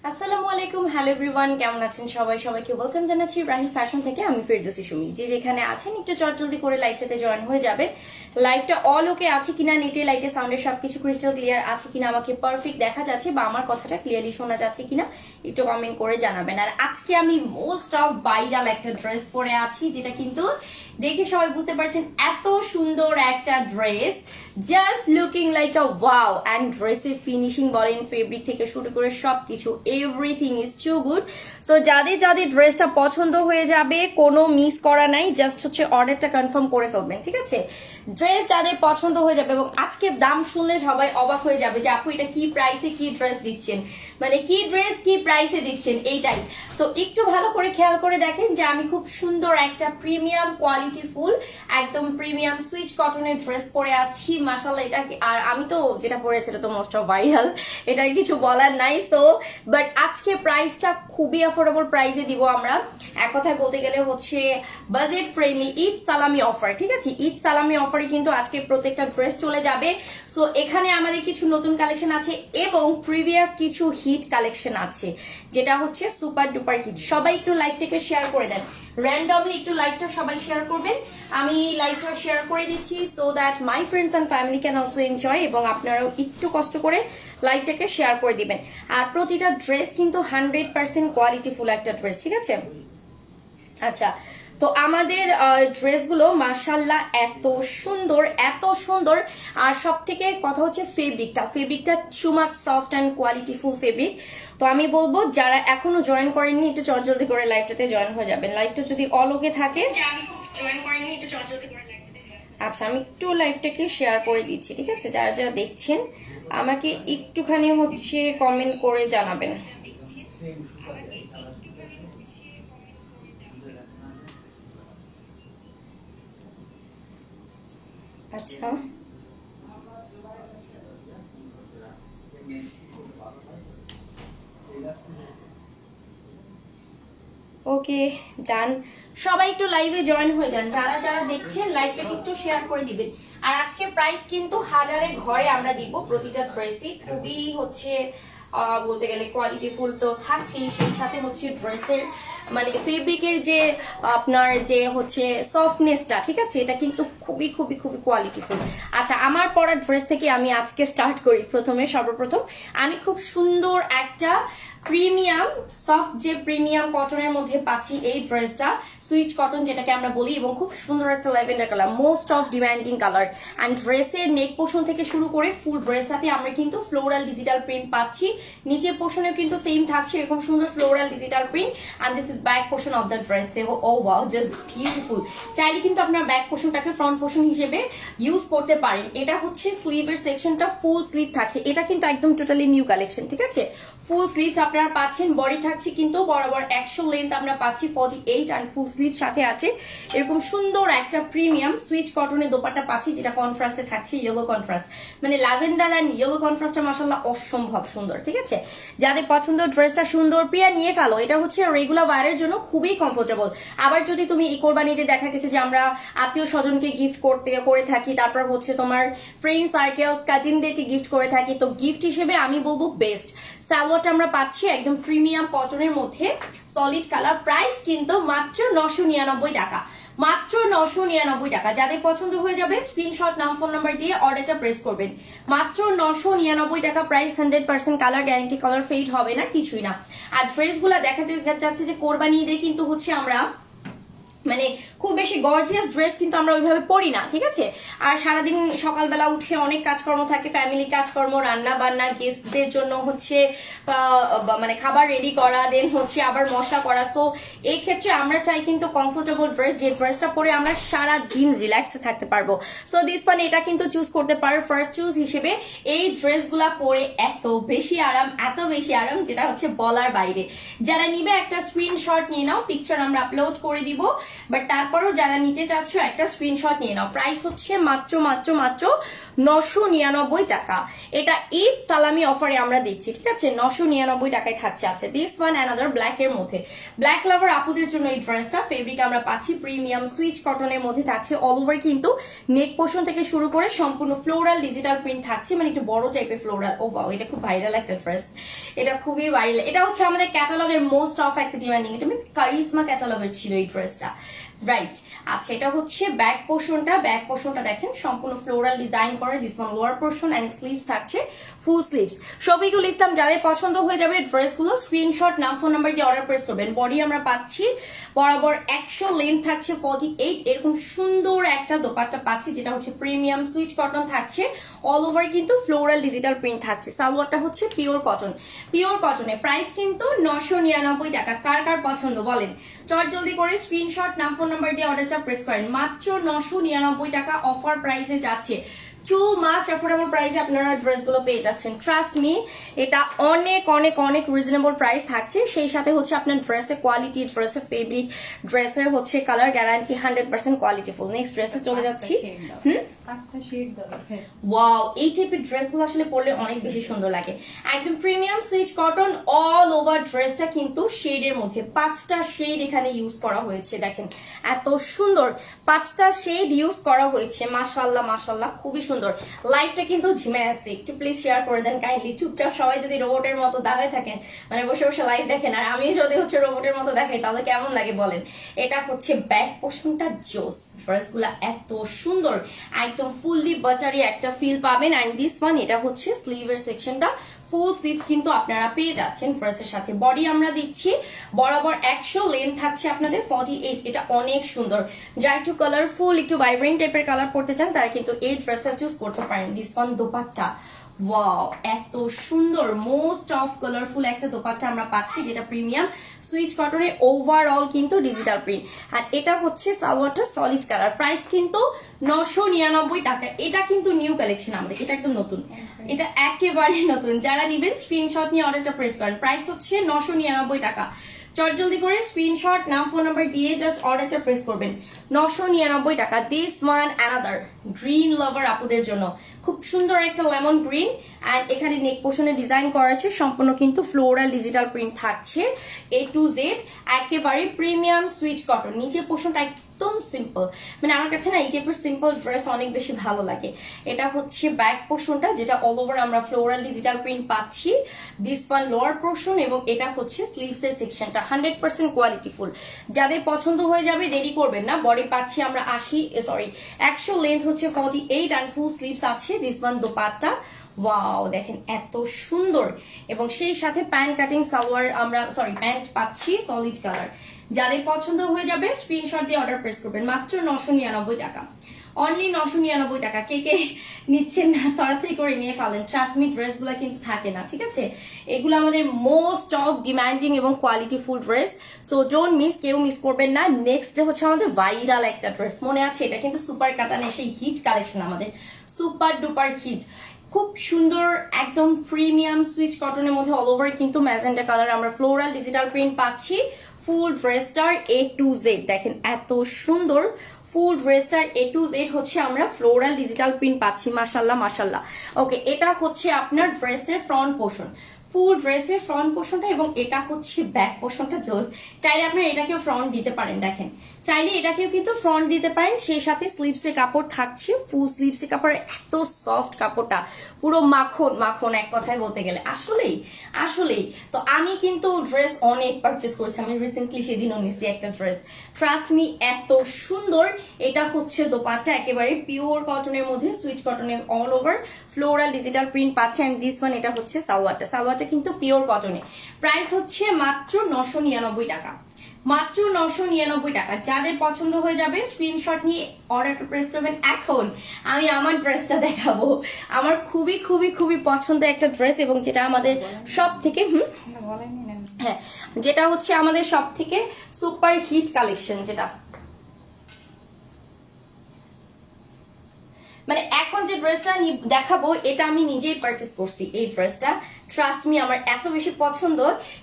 আসসালামু আলাইকুম, hello everyone, কেমন আছেন সবাই? সবাইকে ওয়েলকাম জানাচ্ছি রাহিল ফ্যাশন থেকে। আমি ফেরদৌসী সুমি। যে যেখানে আছেন একটু চটজলদি করে লাইভটাতে জয়েন হয়ে যাবেন। লাইভটা অল ওকে আছে কিনা, নেটে লাইটে সাউন্ডে সবকিছু ক্রিস্টাল ক্লিয়ার আছে কিনা, আমাকে পারফেক্ট দেখা যাচ্ছে বা আমার কথাটা ক্লিয়ারলি শোনা যাচ্ছে কিনা একটু কমেন্ট করে জানাবেন। আর আজকে আমি মোস্ট অফ ভাইরাল একটা ড্রেস পরে আছি, যেটা কিন্তু দেখে সবাই বুঝতে পারছেন এত সুন্দর একটা dress, just looking like a wow. And ড্রেসের ফিনিশিং বলেন, ফেব্রিক থেকে শুরু করে সবকিছু, everything is too good. So যাদের যাদের ড্রেসটা পছন্দ হয়ে যাবে, কোনো মিস করা নাই, জাস্ট হচ্ছে অর্ডারটা কনফার্ম করে ফেলবেন, ঠিক আছে? ড্রেস যাদের পছন্দ হয়ে যাবে, এবং আজকে দাম শুনলে সবাই অবাক হয়ে যাবে যে আপু এটা কি প্রাইসে কি ড্রেস দিচ্ছেন, মানে কি ড্রেস কি প্রাইসে দিচ্ছেন, এইটাই। তো একটু ভালো করে খেয়াল করে দেখেন যে আমি খুব সুন্দর একটা প্রিমিয়াম কোয়ালিটি ফুল একদম প্রিমিয়াম সুইচ কটনের ড্রেস পরে আছি, মাশাআল্লাহ। এটা আর আমি তো যেটা পরেছি এটা তো মোস্ট অফ ভাইরাল, এটার কিছু বলার নাই। সো বাট আজকে প্রাইসটা খুবই অ্যাফোর্ডেবল প্রাইসে দিব আমরা। এক কথায় বলতে গেলে হচ্ছে বাজেট ফ্রেন্ডলি ঈদ সালামি অফার, ঠিক আছে? ঈদ সালামি অফারে কিন্তু আজকে প্রত্যেকটা ড্রেস চলে যাবে। সো এখানে আমাদের কিছু নতুন কালেকশন আছে এবং প্রিভিয়াস কিছু হিট কালেকশন আছে, যেটা হচ্ছে সুপার ডুপার হিট। সবাই একটু লাইভটাকে শেয়ার করে দেন, র্যান্ডমলি একটু লাইভটা সবাই শেয়ার করবেন। আমি লাইভটা শেয়ার করে দিচ্ছি so that my friends and family can also enjoy, এবং আপনারাও একটু কষ্ট করে লাইভটাকে শেয়ার করে দিবেন। আর প্রতিটা ড্রেস কিন্তু 100% কোয়ালিটিফুল একটা ড্রেস, ঠিক আছে? আচ্ছা, তো আমাদের ড্রেসগুলো মাশাল্লাহ এত সুন্দর, এত সুন্দর। আর সব থেকে কথা হচ্ছে ফেব্রিকটা too much soft and qualityful fabric. তো আমি বলবো যারা এখনো জয়েন করেননি একটু চটজলদি করে লাইভটাতে জয়েন হয়ে যাবেন। লাইভটা যদি অল ওকে থাকে, আচ্ছা আমি একটু লাইভটাকে শেয়ার করে দিচ্ছি, ঠিক আছে? যারা যারা দেখছেন আমাকে একটুখানি হচ্ছে কমেন্ট করে জানাবেন। আচ্ছা, ওকে, ডান। সবাই একটু লাইভে জয়েন হয়ে যান, যারা যারা দেখছেন লাইভটাকে একটু শেয়ার করে দিবেন। আর আজকে প্রাইস কিন্তু হাজারের ঘরে আমরা দিব, প্রতিটা ড্রেসই খুবই হচ্ছে বলতে গেলে কোয়ালিটি ফুল তো থাকছেই, সেই সাথে হচ্ছে ড্রেসের মানে ফেব্রিকের যে আপনার যে হচ্ছে সফটনেসটা, ঠিক আছে, এটা কিন্তু খুবই খুবই খুবই কোয়ালিটিফুল। আচ্ছা, আমার পরা ড্রেস থেকে আমি আজকে স্টার্ট করি। সর্বপ্রথম আমি খুব সুন্দর একটা প্রিমিয়াম সফট যে প্রিমিয়াম কটনের মধ্যে পাচ্ছি এই ড্রেসটা, সুইচ কটন যেটাকে আমরা বলি, এবং খুব সুন্দর একটা lavender colour, most of demanding colour. And ড্রেসের নেক পোর্শন থেকে শুরু করে ফুল ড্রেসটাতে আমরা কিন্তু ফ্লোরাল ডিজিটাল প্রিন্ট পাচ্ছি, নিচের পোর্শনেও কিন্তু সেম থাকছে এরকম সুন্দর floral digital print. And this is back portion of the dress. Oh wow, just beautiful. চাইলে কিন্তু আপনার ব্যাক পোর্শনটাকে ফ্রন্ট পোর্শন হিসেবে ইউজ করতে পারেন। এটা হচ্ছে স্লিভের সেকশনটা ফুল স্লিভ থাকছে, এটা কিন্তু একদম টোটালি নিউ কালেকশন, ঠিক আছে? ফুল স্লিভস আপনারা পাচ্ছেন, বডি থাকছে কিন্তু বরাবর 100 লেন্থ আমরা পাচ্ছি 48, অ্যান্ড ফুল স্লিভ সাথে আছে এরকম সুন্দর একটা প্রিমিয়াম সুইচ কটনের দোপাট্টা পাচ্ছি, যেটা কন্ট্রাস্টে থাকছে ইয়েলো কন্ট্রাস্ট, মানে ল্যাভেন্ডার অ্যান্ড ইয়েলো কন্ট্রাস্টটা মাশাআল্লাহ অসম্ভব সুন্দর, ঠিক আছে? যাদের পছন্দ ড্রেসটা সুন্দর, প্রিয়া নিয়ে ফেলো। এটা হচ্ছে রেগুলার ওয়্যারের জন্য খুবই কমফোর্টেবল। আবার যদি তুমি এই কোরবানিতে দেখা গেছে যে আমরা আত্মীয় স্বজনকে গিফট করে থাকি, তারপর হচ্ছে তোমার ফ্রেন্ড সার্কেলস কাজিনদেরকে গিফট করে থাকি, তো গিফট হিসেবে আমি বলবো বেস্ট। সালোয়ারটা আমরা পাচ্ছি একদম প্রিমিয়াম কটনের মধ্যে, সলিড কালার। প্রাইস কিন্তু মাত্র 999 টাকা, মাত্র 999 টাকা। যাদের পছন্দ হয়ে যাবে স্ক্রিনশট নাম ফোন নাম্বার দিয়ে অর্ডারটা প্রেস করবেন। মাত্র 999 টাকা price, 100% colour guarantee, colour fade হবে না, কিছুই না। আর ড্রেসগুলা দেখা যাচ্ছে যে কোরবানি ঈদে কিন্তু হচ্ছে আমরা মানে খুব বেশি গর্জিয়াস ড্রেস কিন্তু আমরা ওইভাবে পরি না, ঠিক আছে? আর সারাদিন সকালবেলা উঠে অনেক কাজকর্ম থাকে, ফ্যামিলি কাজকর্ম, রান্না বান্না, গেস্টদের জন্য হচ্ছে মানে খাবার রেডি করা, দেন হচ্ছে আবার মশলা করা। সো এই ক্ষেত্রে আমরা চাই কিন্তু কমফোর্টেবল ড্রেস, যে ড্রেসটা পরে আমরা সারা দিন রিল্যাক্সে থাকতে পারবো। সো দিস ওয়ান, এটা কিন্তু চুজ করতে পারো ফার্স্ট চুজ হিসেবে। এই ড্রেসগুলা পরে এত বেশি আরাম যেটা হচ্ছে বলার বাইরে। যারা নিবে একটা স্ক্রিনশট নিয়ে নাও, পিকচার আমরা আপলোড করে দিব, বাট তারপরেও যারা নিতে চাচ্ছ একটা স্ক্রিনশট নিয়ে নাও। প্রাইস হচ্ছে মাত্র 999 টাকা। এটা ঈদ সালামি অফারে আমরা দিচ্ছি, ঠিক আছে? 999 টাকায় থাকছে। আছে দিস ওয়ান অ্যানাদার ব্ল্যাক এর মধ্যে, ব্ল্যাক লাভার আপুদের জন্য এই ড্রেসটা। ফেব্রিক আমরা পাচ্ছি প্রিমিয়াম সুইচ কটনের মধ্যে থাকছে। অল ওভার কিন্তু নেক পোর্শন থেকে শুরু করে সম্পূর্ণ ফ্লোরাল ডিজিটাল প্রিন্ট থাকছে, মানে একটু বড় টাইপের ফ্লোরাল। ও বাও, এটা খুব ভাইরাল একটা ড্রেস, এটা খুবই ভাইরাল। এটা হচ্ছে আমাদের ক্যাটালগের মোস্ট অফ একটা ডিমান্ডিং, এটা কারিজমা ক্যাটালগের ছিল এই ড্রেসটা, রাইট? আচ্ছা, এটা হচ্ছে ব্যাক পোর্শনটা। ব্যাক পোর্শনটা দেখেন সম্পূর্ণ ফ্লোরাল ডিজাইন করে। This one lower portion and sleeves থাকছে ফুল স্লিভস। শফিকুল ইসলাম, যাদের পছন্দ হয়ে যাবে ড্রেসগুলো স্ক্রিনশট নাম ফোন নাম্বার দিয়ে অর্ডার প্রেস করবেন। বডি আমরা পাচ্ছি বরাবর 100, লেন্থ থাকছে 48। এরকম সুন্দর একটা দোপাট্টা পাচ্ছি যেটা হচ্ছে প্রিমিয়াম সুইচ কটন থাকছে। অল ওভার কিন্তু ফ্লোরাল ডিজিটাল প্রিন্ট থাকছে। সালোয়ারটা হচ্ছে পিওর কটন, পিওর কটনের প্রাইস কিন্তু 999 টাকা। কার কার পছন্দ বলেন? চট জলদি করে স্ক্রিনশট নাম ফোন নাম্বার দিয়ে অর্ডারটা প্রেস করেন। মাত্র 999 টাকা অফার প্রাইসে যাচ্ছে। টু মাচ অ্যাফোর্ডেবল প্রাইসে আপনারা ড্রেসগুলো পেয়ে যাচ্ছেন। ট্রাস্ট মি, এটা অনেক অনেক অনেক রিজনেবল প্রাইস থাকছে। সেই সাথে হচ্ছে আপনার ড্রেসের কোয়ালিটি, ড্রেসের ফেব্রিক, ড্রেসের হচ্ছে কালার গ্যারান্টি 100% কোয়ালিটিফুল। নেক্সট ড্রেসে চলে যাচ্ছি। ওয়াও, এই টাইপের ড্রেসগুলো আসলে পরলে অনেক বেশি সুন্দর লাগে। একদম premium switch cotton, all over ড্রেসটা কিন্তু শেডের মধ্যে 5টা শেড এখানে ইউজ করা হয়েছে। দেখেন এত সুন্দর 5টা শেড ইউজ করা হয়েছে। মাশাআল্লাহ মাশাআল্লাহ, খুবই সুন্দর। লাইফটা কিন্তু ঝিমে আছে, একটু প্লিজ শেয়ার করে দেন কাইন্ডলি। চুপচাপ সবাই যদি রোবটের মতো দাঁড়ায় থাকেন, মানে বসে বসে লাইভ দেখেন, আর আমি যদি হচ্ছে রোবটের মতো দেখাই তাহলে কেমন লাগে বলেন? এটা হচ্ছে ব্যাক পোর্শনটা জোস। ড্রেসগুলো এত সুন্দর, একদম ফুললি বাটারি একটা ফিল পাবেন। এন্ড দিস ওয়ান, এটা হচ্ছে স্লিভের সেকশনটা, ফুল স্লিভস কিন্তু আপনারা পেয়ে যাচ্ছেন ড্রেসের সাথে। বডি আমরা দিচ্ছি বরাবর 100, লেন্থ থাকছে আপনাদের 48। এটা অনেক সুন্দর। যা একটু কালারফুল, একটু ভাইব্রেন্ট টাইপের কালার পড়তে চান তারা কিন্তু এই ড্রেসটা চুজ করতে পারেন। দিস ওয়ান দোপাট্টা, ওয়াও এত সুন্দর, মোস্ট অফ কালারফুল একটা দোপাট্টা আমরা পাচ্ছি যেটা প্রিমিয়াম সুইচ কটনে, ওভারঅল কিন্তু ডিজিটাল প্রিন্ট। আর এটা হচ্ছে সালোয়ারটা সলিড কালার। প্রাইস কিন্তু 999 টাকা। এটা কিন্তু নিউ কালেকশন আমাদের, এটা একদম নতুন, এটা একেবারে নতুন। যারা নিবেন স্ক্রিনশট নিয়ে অর্ডারটা প্রেস করেন। প্রাইস হচ্ছে 999 টাকা। চট জলদি করে স্ক্রিনশট নাম ফোন নাম্বার দিয়ে জাস্ট অর্ডারটা প্রেস করবেন। 999 টাকা। দিস ওয়ান অ্যানাদার গ্রিন লাভার আপুদের জন্য খুব সুন্দর একটা লেমন গ্রিন। এন্ড এখানে নেক পোর্শনে ডিজাইন করা আছে, সম্পূর্ণ কিন্তু ফ্লোরাল ডিজিটাল প্রিন্ট থাকছে A to Z, একেবারে প্রিমিয়াম সুইচ কটন। নিচে পোর্শনটা একদম সিম্পল, মানে আমার কাছে না এই টাইপের সিম্পল ড্রেস অনেক বেশি ভালো লাগে। এটা হচ্ছে ব্যাক পোর্শনটা যেটা অল ওভার আমরা ফ্লোরাল ডিজিটাল প্রিন্ট পাচ্ছি। দিস ওয়ান লোয়ার পোর্শন, এবং এটা হচ্ছে স্লিভস এর সেকশনটা 100% কোয়ালিটিফুল। যাদের পছন্দ হয়ে যাবে দেরি করবেন না। বডি পাচ্ছি আমরা 100, লেন্থ হচ্ছে 48 এন্ড ফুল স্লিভস আছে। দিস ওয়ান দোপাট্টা, ওয়াও দেখেন এত সুন্দর। এবং সেই সাথে প্যান্ট কাটিং সালোয়ার আমরা প্যান্ট পাচ্ছি সলিড কালার। যাদের পছন্দ হয়ে যাবে স্ক্রিনশট দিয়ে অর্ডার প্রেস করবেন। মাত্র 999 টাকা, অনলি 999 টাকা। কে কে নিচ্ছেন না তাড়াতাড়ি করে নিয়ে ফেলেন। ট্রাস্ট মি, ড্রেসগুলো কিন্তু থাকে না, ঠিক আছে? এগুলো আমাদের মোস্ট অফ ডিমান্ডিং এবং কোয়ালিটিফুল ড্রেস, সো ডোন্ট মিস, কেউ মিস করবেন না। নেক্সট হচ্ছে আমাদের ভাইরাল একটা ড্রেস, মনে আছে? এটা কিন্তু সুপার কাতানে সেই হিট কালেকশন, আমাদের সুপার ডুপার হিট, খুব সুন্দর একদম প্রিমিয়াম সুইচ কটনের মধ্যে অল ওভার কিন্তু ম্যাজেন্টা কালার আমরা ফ্লোরাল ডিজিটাল প্রিন্ট পাচ্ছি। ফুল ড্রেসটার A to Z দেখেন এত সুন্দর। ফুল ড্রেসটার A to Z হচ্ছে আমরা ফ্লোরাল ডিজিটাল প্রিন্ট পাচ্ছি। মাশাল্লাহ মাশাল্লাহ। ওকে, এটা হচ্ছে আপনার ড্রেসের ফ্রন্ট পোর্শন, ফুল ড্রেসের ফ্রন্ট পোর্শনটা, এবং এটা হচ্ছে ব্যাক পোর্শনটা জোস। চাইলে আপনারা এটাকেও ফ্রন্ট দিতে পারেন, দেখেন চাইলে এটাকেও কিন্তু ফ্রন্ট দিতে পারেন। সেই সাথে স্লিভসের কাপড় থাকছে, ফুল স্লিভসের কাপড়, এত সফট কাপড়টা, পুরো মাখন মাখন এক কথায় বলতে গেলে। আসলেই আসলেই তো আমি কিন্তু ড্রেস অনেক পারচেস করেছি। আমি রিসেন্টলি সেদিনও নিছি একটা ড্রেস। ট্রাস্ট মি, এত সুন্দর। এটা হচ্ছে দোপাট্টা, একেবারে পিওর কটনের মধ্যে সুইচ কটনের all over floral digital print পাচ্ছে। এন্ড দিস ওয়ান, এটা হচ্ছে সালোয়ারটা, সালোয়ারটা কিন্তু পিওর কটনে। প্রাইস হচ্ছে মাত্র 999 টাকা, মাত্র 999 টাকা। যাদের পছন্দ হয়ে যাবে স্ক্রিনশট নিয়ে অর্ডার প্রেস করবেন। এখন আমি আমার ড্রেসটা দেখাবো, আমার খুবই খুবই খুবই পছন্দের একটা ড্রেস, এবং যেটা আমাদের সব থেকে হ্যাঁ, যেটা হচ্ছে আমাদের সব থেকে সুপার হিট কালেকশন, যেটা মানে এখন যে ড্রেসটা দেখাবো এটা আমি নিজেই পারচেস করছি। এই ড্রেসটা ট্রাস্ট মি আমার এত বেশি পছন্দ,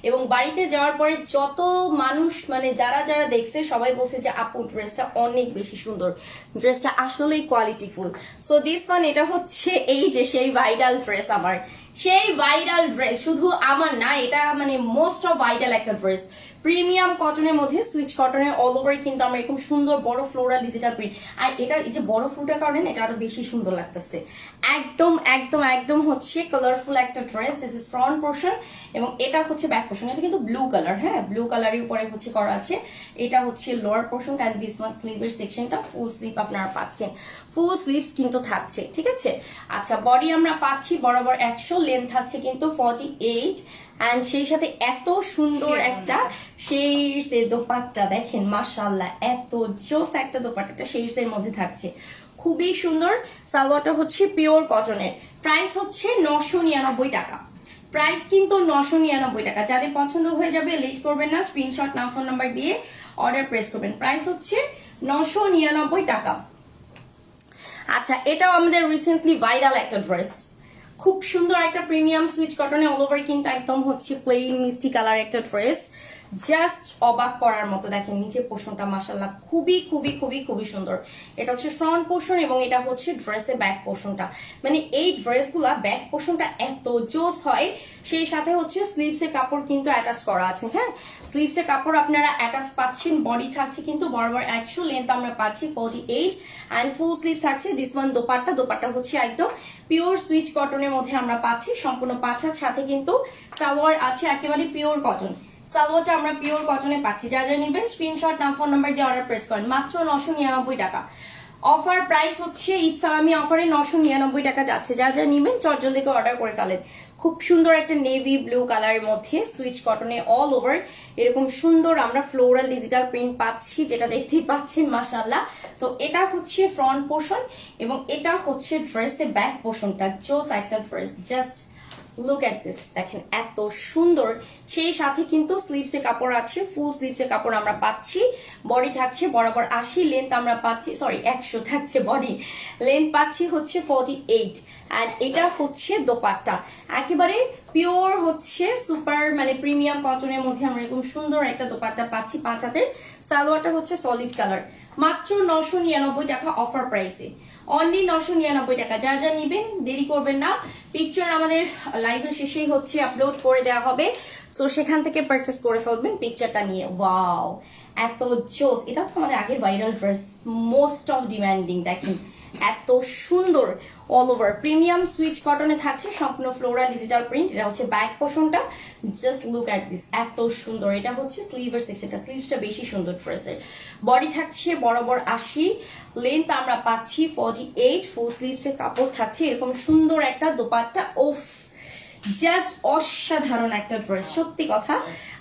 এবং বাড়িতে যাওয়ার পরে যত মানুষ মানে যারা যারা দেখছে সবাই বলছে যে আপু ড্রেসটা অনেক বেশি সুন্দর, ড্রেসটা আসলেই কোয়ালিটিফুল। সো দিস ওয়ান, এটা হচ্ছে এই যে সেই ভাইরাল ড্রেস, আমার সেই ভাইরাল ড্রেস, শুধু আমার না, এটা মানে মোস্ট অফ ভাইরাল একটা ড্রেস। প্রিমিয়াম কটনের মধ্যে সুইচ কটনের অল ওভার কিন্তু আমরা এরকম সুন্দর বড় ফ্লোরাল ডিজিটাল প্রিন্ট, আর এটা এই যে বড় ফুলটার কারণে এটা আরো বেশি সুন্দর লাগতেছে। একদম একদম একদম হচ্ছে কালারফুল একটা dress. This is front portion এবং এটা হচ্ছে ব্যাক পোর্শন। এটা কিন্তু ব্লু কালার, হ্যাঁ ব্লু কালারের উপরে হচ্ছে করা আছে। এটা হচ্ছে lower portion and this one স্লিভের সেকশনটা ফুল স্লিভ আপনারা পাচ্ছেন, ফুল স্লিভস কিন্তু থাকছে, ঠিক আছে। আচ্ছা, বডি আমরা পাচ্ছি বরাবর 100, লেন্থ থাকছে কিন্তু 48, এন্ড সেই সাথে এত সুন্দর একটা শেরসের দোপাট্টা দেখেন, মাশাআল্লাহ এত জোস একটা দোপাট্টা শেরসের মধ্যে থাকছে, খুবই সুন্দর। সালোয়ারটা হচ্ছে পিওর কটনের, প্রাইস হচ্ছে 999 টাকা, প্রাইস কিন্তু 999 টাকা। যাদের পছন্দ হয়ে যাবে লেট করবেন না, স্ক্রিনশট নাম ফোন নাম্বার দিয়ে অর্ডার প্রেস করবেন। প্রাইস হচ্ছে 999 টাকা। আচ্ছা, এটাও আমাদের রিসেন্টলি ভাইরাল একটা ড্রেস, খুব সুন্দর একটা প্রিমিয়াম সুইচ কটনে অল ওভার কিন্তু একদম হচ্ছে প্লেন মিষ্টি কালার একটা ড্রেস, জাস্ট অবাক করার মতো। দেখেন নিচে পোর্শনটা মাশাআল্লাহ খুবই খুবই খুবই খুবই সুন্দর। এটা হচ্ছে ফ্রন্ট পোর্শন এবং এটা হচ্ছে ড্রেসের ব্যাক পোর্শনটা। মানে এই ড্রেসগুলা ব্যাক পোর্শনটা এত জোস হয়, সেই সাথে হচ্ছে স্লিভসের কাপড় কিন্তু অ্যাটাচ করা আছে। হ্যাঁ, স্লিভসের কাপড় আপনারা অ্যাটাচ পাচ্ছেন। বডি থাকছে কিন্তু বরাবর 100, লেন্থ আমরা পাচ্ছি 48 এন্ড ফুল স্লিভ থাকছে। দিস ওয়ান দোপাট্টা, দোপাট্টা হচ্ছে একদম পিওর সুইচ কটনের মধ্যে আমরা পাচ্ছি, সম্পূর্ণ পাঁচার সাথে কিন্তু সালোয়ার আছে একেবারে পিওর কটন। সালোয়ারটা আমরা পিওর কটনে পাচ্ছি। যা যা নেবেন স্ক্রিনশট নাম ফোন নাম্বার দিয়ে অর্ডার প্রেস করেন। মাত্র 999 টাকা। অফার প্রাইস হচ্ছে ঈদ সালামি অফারে 999 টাকা যাচ্ছে। যা যা নেবেন চটজলদি করে অর্ডার করে ফেলেন। খুব সুন্দর একটা নেভি ব্লু কালারের মধ্যে সুইচ কটনে অল ওভার এরকম সুন্দর আমরা ফ্লোরাল ডিজিটাল প্রিন্ট পাচ্ছি, যেটা দেখতেই পাচ্ছেন মাশাআল্লাহ। তো এটা হচ্ছে ফ্রন্ট পোর্শন এবং এটা হচ্ছে ড্রেসের ব্যাক পোর্শনটা। জোস একটা dress, just look at this, দেখেন এত সুন্দর। সেই সাথে কিন্তু স্লিভসের কাপড় আছে, ফুল স্লিভসের কাপড় আমরা পাচ্ছি। বডি থাকছে বরাবর 80, লেন্থ আমরা পাচ্ছি 100 থাকছে বডি, লেন্থ পাচ্ছি হচ্ছে 48 এন্ড এটা হচ্ছে দোপাট্টা একেবারে পিওর হচ্ছে সুপার মানে প্রিমিয়াম কটনের মধ্যে আমরা এরকম সুন্দর একটা দোপাট্টা পাচ্ছি 5 হাতের। সালোয়ারটা হচ্ছে সলিড কালার। মাত্র 999 টাকা অফার প্রাইসে, অনলি 999 টাকা। যা যা নিবেন দেরি করবেন না, পিকচার আমাদের লাইভের শেষেই হচ্ছে আপলোড করে দেওয়া হবে, সো সেখান থেকে পারচেস করে ফেলবেন পিকচারটা নিয়ে। ওয়াও, এত জোস। এটা তো আমাদের আগের viral dress, most of demanding. দেখেন এত সুন্দর অল ওভার প্রিমিয়াম সুইচ কটনে থাকছে, সম্পূর্ণ ফ্লোরাল ডিজিটাল প্রিন্ট। এটা হচ্ছে ব্যাক পোর্শনটা, জাস্ট লুক এট দিস, এত সুন্দর। এটা হচ্ছে স্লিভের সেকশনটা, স্লিভসটা বেশি সুন্দর ড্রেসের। বডি থাকছে বরাবর 80, লেন্থ আমরা পাচ্ছি 48, ফুল স্লিভসের কাপড় থাকছে এরকম সুন্দর একটা দোপাট্টা। ওফ, জাস্ট অসাধারণ একটা ড্রেস, সত্যি কথা।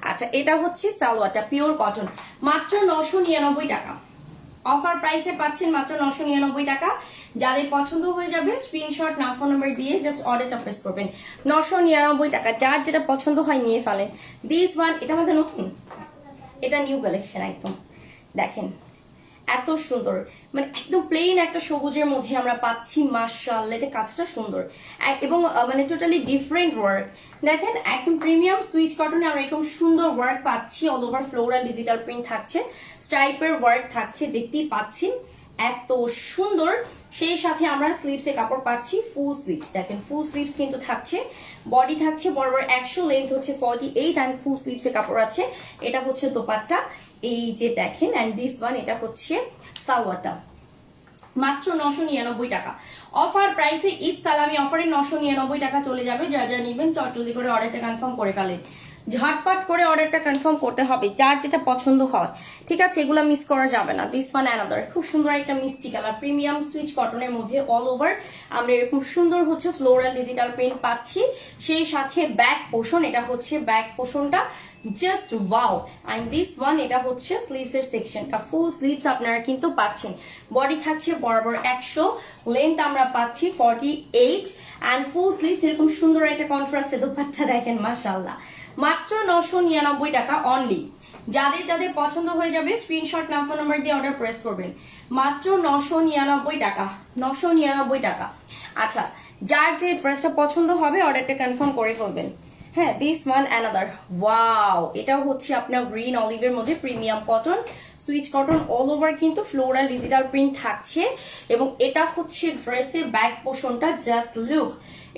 আচ্ছা, এটা হচ্ছে সালোয়ারটা পিওর কটন, মাত্র 999 টাকা। অফার প্রাইসে পাচ্ছেন মাত্র 999 টাকা। যাদের পছন্দ হয়ে যাবে স্ক্রিনশট নাম ফোন নাম্বার দিয়ে জাস্ট অর্ডারটা প্রেস করবেন। 999 টাকা, যার যেটা পছন্দ হয় নিয়ে ফেলেন। দিস ওয়ান, এটা আমাদের নতুন, এটা নিউ কালেকশন একদম। দেখেন এত সুন্দর, মানে একদম প্লেন একটা সবুজের মধ্যে আমরা পাচ্ছি। মাশাআল্লাহ, এটা কাজটা সুন্দর এবং মানে টোটালি ডিফারেন্ট ওয়ার্ক। দেখেন একদম প্রিমিয়াম সুইচ কটনে আমরা এরকম সুন্দর ওয়ার্ক পাচ্ছি, all over floral digital print থাকছে, স্টাইপের ওয়ার্ক থাকছে, দেখতেই পাচ্ছেন এত সুন্দর। সেই সাথে আমরা স্লিভসে কাপড় পাচ্ছি ফুল স্লিভস। দেখেন ফুল স্লিভস কিন্তু থাকছে, বডি থাকছে বরাবর 100, লেন্থ হচ্ছে 48 এন্ড ফুল স্লিভসে কাপড় আছে। এটা হচ্ছে দোপাট্টা, এই যে দেখেন, এন্ড দিস ওয়ান, এটা হচ্ছে সালোয়ারটা। মাত্র 999 টাকা অফার প্রাইসে, ঈদ সালামি অফারে 999 টাকা চলে যাবে। যা যা নিবেন চটজলদি করে অর্ডারটা কনফার্ম করে ফেলেন, ঝটপট করে অর্ডারটা কনফার্ম করতে হবে, যার যেটা পছন্দ হয়, ঠিক আছে, এগুলো মিস করা যাবে না। দিস ওয়ান অ্যানাদার, খুব সুন্দর একটা মিষ্টি কালার প্রিমিয়াম সুইচ কটনের মধ্যে অল ওভার আমরা এরকম সুন্দর হচ্ছে ফ্লোরাল ডিজিটাল প্রিন্ট পাচ্ছি। সেই সাথে ব্যাক পোর্শন, এটা হচ্ছে ব্যাক পোর্শনটা, just wow. And this one, এটা হচ্ছে স্লিভস এর সেকশনটা, ফুল স্লিভস আপনারা কিন্তু পাচ্ছেন। বডি থাকছে বরাবর 100, লেন্থ আমরা পাচ্ছি 48 এন্ড ফুল স্লিভস এরকম সুন্দর একটা কন্ট্রাস্টে দোপাট্টা। দেখেন মাশাআল্লাহ, মাত্র 999 টাকা অনলি। যাদের যাদের পছন্দ হয়ে যাবে স্ক্রিনশট নাম ফোন নাম্বার দিয়ে অর্ডার প্রেস করবেন। মাত্র 999 টাকা, 999 টাকা। আচ্ছা, যার যে ড্রেসটা পছন্দ হবে অর্ডারটা কনফার্ম করে ফেলবেন। হ্যাঁ, দিস ওয়ান অ্যানাদার, ওয়াও, এটাও হচ্ছে আপনার গ্রিন অলিভের মধ্যে premium cotton, switch cotton, all over কিন্তু ফ্লোরাল ডিজিটাল প্রিন্ট থাকছে। এবং এটা হচ্ছে ড্রেসে ব্যাক পোর্শনটা, জাস্ট লুক,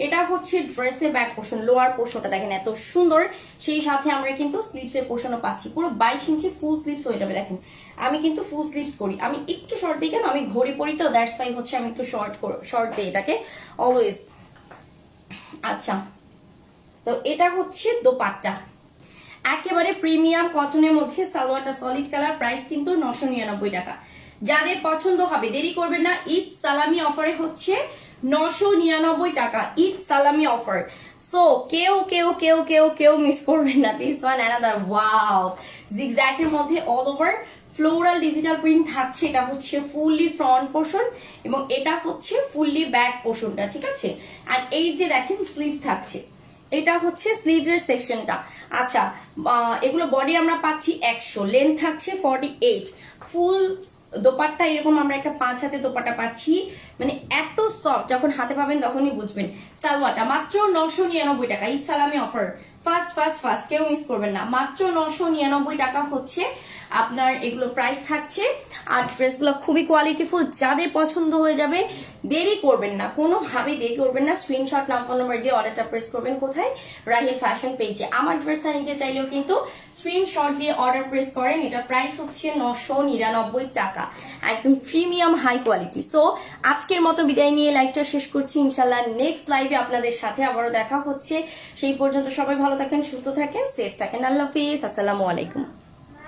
এটা হচ্ছে ড্রেসে ব্যাক পোর্শন, লোয়ার পোর্শনটা দেখেন এত সুন্দর। সেই সাথে আমরা কিন্তু স্লিভসের পোর্শনও পাচ্ছি, পুরো 22 ইঞ্চি ফুল স্লিভস হয়ে যাবে। দেখেন আমি কিন্তু ফুল স্লিভস করি, আমি একটু শর্ট দিই কেন, আমি ঘড়ি পরি তো, দ্যাটস ওয়াই হচ্ছে আমি একটু শর্ট দিই এটাকে অলওয়েজ। আচ্ছা, তো এটা হচ্ছে দোপাট্টা, একেবারে প্রিমিয়াম কটনের মধ্যে, সালোয়ারটা সলিড কালার, প্রাইস কিন্তু 999 টাকা। যাদের পছন্দ হবে দেরি করবেন না, ঈদ সালামি অফারে হচ্ছে 999 টাকা, ঈদ সালামি অফার। সো কেউ কেউ কেউ কেউ কেউ মিস করবেন না, দিস ওয়ান অ্যানাদার, ওয়াও, জিগজ্যাগের মধ্যে all over floral digital print থাকছে। এটা হচ্ছে ফুললি ফ্রন্ট পোর্শন এবং এটা হচ্ছে ফুললি ব্যাক পোর্শনটা, ঠিক আছে। আর এই যে দেখেন স্লিভস থাকছে, এটা হচ্ছে স্লিভের সেকশনটা। আচ্ছা, এগুলো বডি আমরা পাচ্ছি 100, লেন্থ থাকছে 48, ফুল দোপাট্টা এরকম আমরা একটা 5 হাতে দোপাট্টা পাচ্ছি, মানে এত সফট, যখন হাতে পাবেন তখনই বুঝবেন। সালোয়ারটা মাত্র 999 টাকা, ঈদ সালামি অফার, ফার্স্ট ফার্স্ট ফার্স্ট, কেউ মিস করবেন না, মাত্র 999 টাকা হচ্ছে আপনার এগুলো প্রাইস থাকছে। আর ড্রেসগুলো খুবই কোয়ালিটিফুল, যাদের পছন্দ হয়ে যাবে দেরি করবেন না, কোনোভাবেই দেরি করবেন না, স্ক্রিনশট নাম ফোন নাম্বার দিয়ে অর্ডারটা প্রেস করবেন কোথায়, রাহিল ফ্যাশন পেজে। আমার ড্রেসটা নিতে চাইলেও কিন্তু স্ক্রিনশট দিয়ে অর্ডার প্রেস করেন, এটা প্রাইস হচ্ছে 999 টাকা, একদম প্রিমিয়াম হাই কোয়ালিটি। সো আজকের মতো বিদায় নিয়ে লাইভটা শেষ করছি, ইনশাল্লাহ নেক্সট লাইভে আপনাদের সাথে আবারও দেখা হচ্ছে। সেই পর্যন্ত সবাই ভালো থাকেন, সুস্থ থাকেন, সেফ থাকেন, আল্লাহ হাফিজ, আসসালামু আলাইকুম।